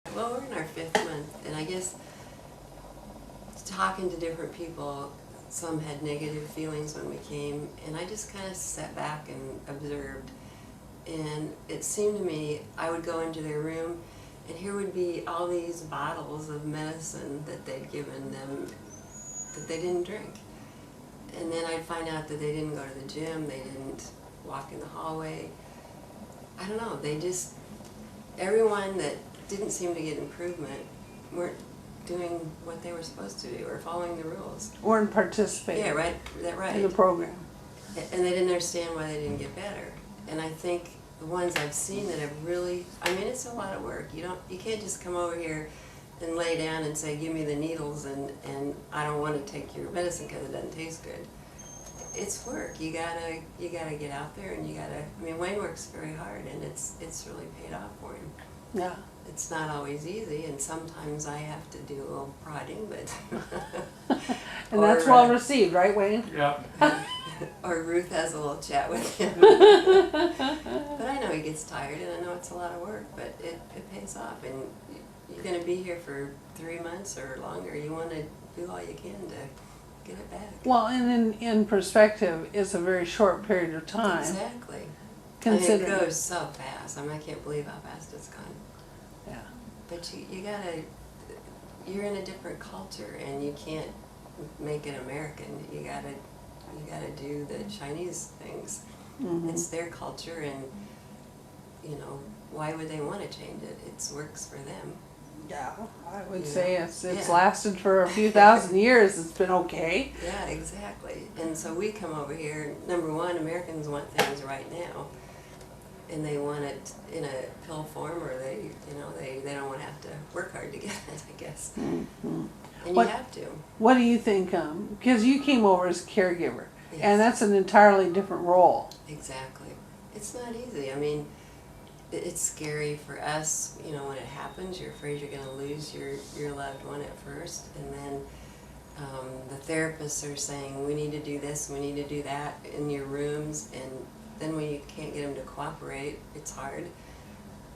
Well, we're in our 5th month, and I guess talking to different people, some had negative feelings when we came, and I just kind of sat back and observed. And it seemed to me, I would go into their room, and here would be all these bottles of medicine that they'd given them that they didn't drink. And then I'd find out that they didn't go to the gym, they didn't walk in the hallway. I don't know, they just, everyone that didn't seem to get improvement weren't doing what they were supposed to do or following the rules. Weren't participating. Yeah, right, that right. In the program. And they didn't understand why they didn't get better. And I think the ones I've seen that have really, I mean, it's a lot of work. You can't just come over here and lay down and say, give me the needles and I don't want to take your medicine because it doesn't taste good. It's work. You gotta get out there and I mean, Wayne works very hard and it's really paid off for him. Yeah. It's not always easy, and sometimes I have to do a little prodding, but And that's well received, right, Wayne? Yeah. or Ruth has a little chat with him. But I know he gets tired, and I know it's a lot of work, but it pays off. And you're going to be here for 3 months or longer. You want to do all you can to get it back. Well, and in perspective, it's a very short period of time. Exactly. Considering. I mean, it goes so fast. I mean, I can't believe how fast it's gone. Yeah. But you're in a different culture, and you can't make it American. You gotta do the Chinese things. Mm-hmm. It's their culture, and why would they want to change it? It works for them. Yeah, I would say it's Yeah. lasted for a few thousand years. It's been okay. Yeah, exactly. And so we come over here. Number one, Americans want things right now, and they want it in a pill form, or they don't want to have to work hard to get it, I guess. Mm-hmm. And What- you have to. What do you think? Because you came over as a caregiver, Yes. and that's an entirely different role. Exactly. It's not easy. I mean, it's scary for us, when it happens. You're afraid you're going to lose your loved one at first, and then the therapists are saying, we need to do this, we need to do that in your rooms, and then when you can't get them to cooperate, it's hard.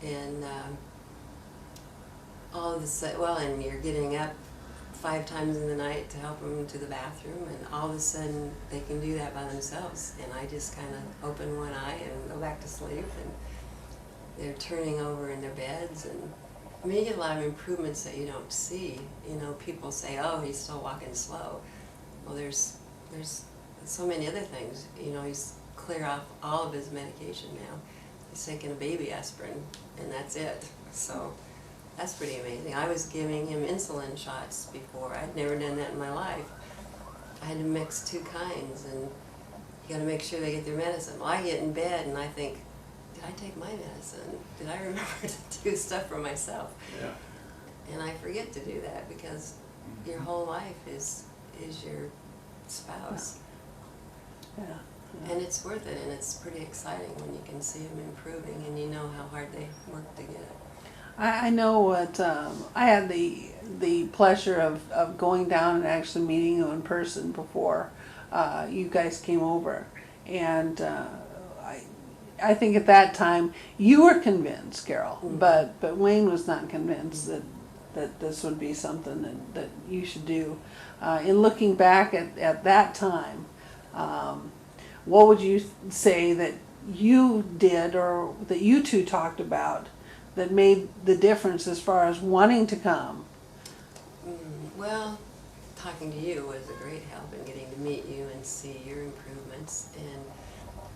And all of a sudden, and you're getting up 5 times in the night to help them to the bathroom, and all of a sudden they can do that by themselves, and I just kind of open one eye and go back to sleep, and they're turning over in their beds. And I mean, you get a lot of improvements that you don't see. People say, oh, he's still walking slow. Well, there's so many other things. He's clear off all of his medication now. He's taking a baby aspirin, and that's it. So that's pretty amazing. I was giving him insulin shots before. I'd never done that in my life. I had to mix 2 kinds, and you got to make sure they get their medicine. Well, I get in bed and I think, did I take my medicine? Did I remember to do stuff for myself? Yeah. And I forget to do that because your whole life is your spouse. Yeah. And it's worth it, and it's pretty exciting when you can see them improving and you know how hard they work to get it. I know what I had the pleasure of going down and actually meeting you in person before you guys came over, and I think at that time you were convinced, Carol, Mm-hmm. but Wayne was not convinced that this would be something that you should do. In looking back at that time, what would you say that you did or that you two talked about that made the difference as far as wanting to come? Well, talking to you was a great help in getting to meet you and see your improvements. And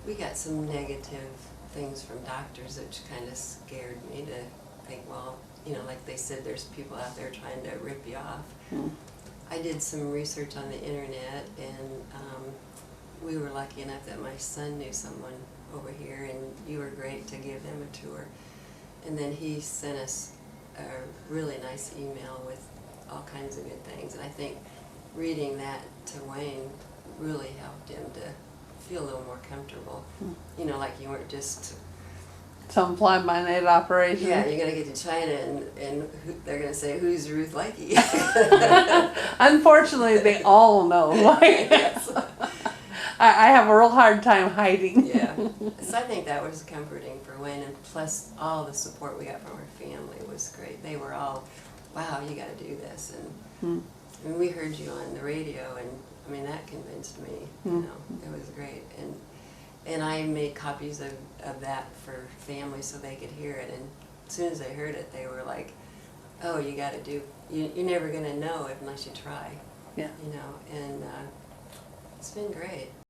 we got some negative things from doctors, which kind of scared me to think, well, like they said, there's people out there trying to rip you off. Mm. I did some research on the internet, and we were lucky enough that my son knew someone over here, and you were great to give them a tour. And then he sent us a really nice email with all kinds of good things. And I think reading that to Wayne really helped him to feel a little more comfortable. Like you weren't just... Some fly-by-night operation. Yeah, you're going to get to China and they're going to say, who's Ruth Likey? Unfortunately, they all know. Yes. I have a real hard time hiding. Yeah. So I think that was comforting for Wayne, and plus all the support we got from our family was was great. They were all, wow, you got to do this. Hmm. And we heard you on the radio, and I mean, that convinced me, you Hmm. know, it was great. And I made copies of that for families so they could hear it. And as soon as they heard it, they were like, oh, you got to do, you're never going to know unless you try, Yeah. you know, and it's been great.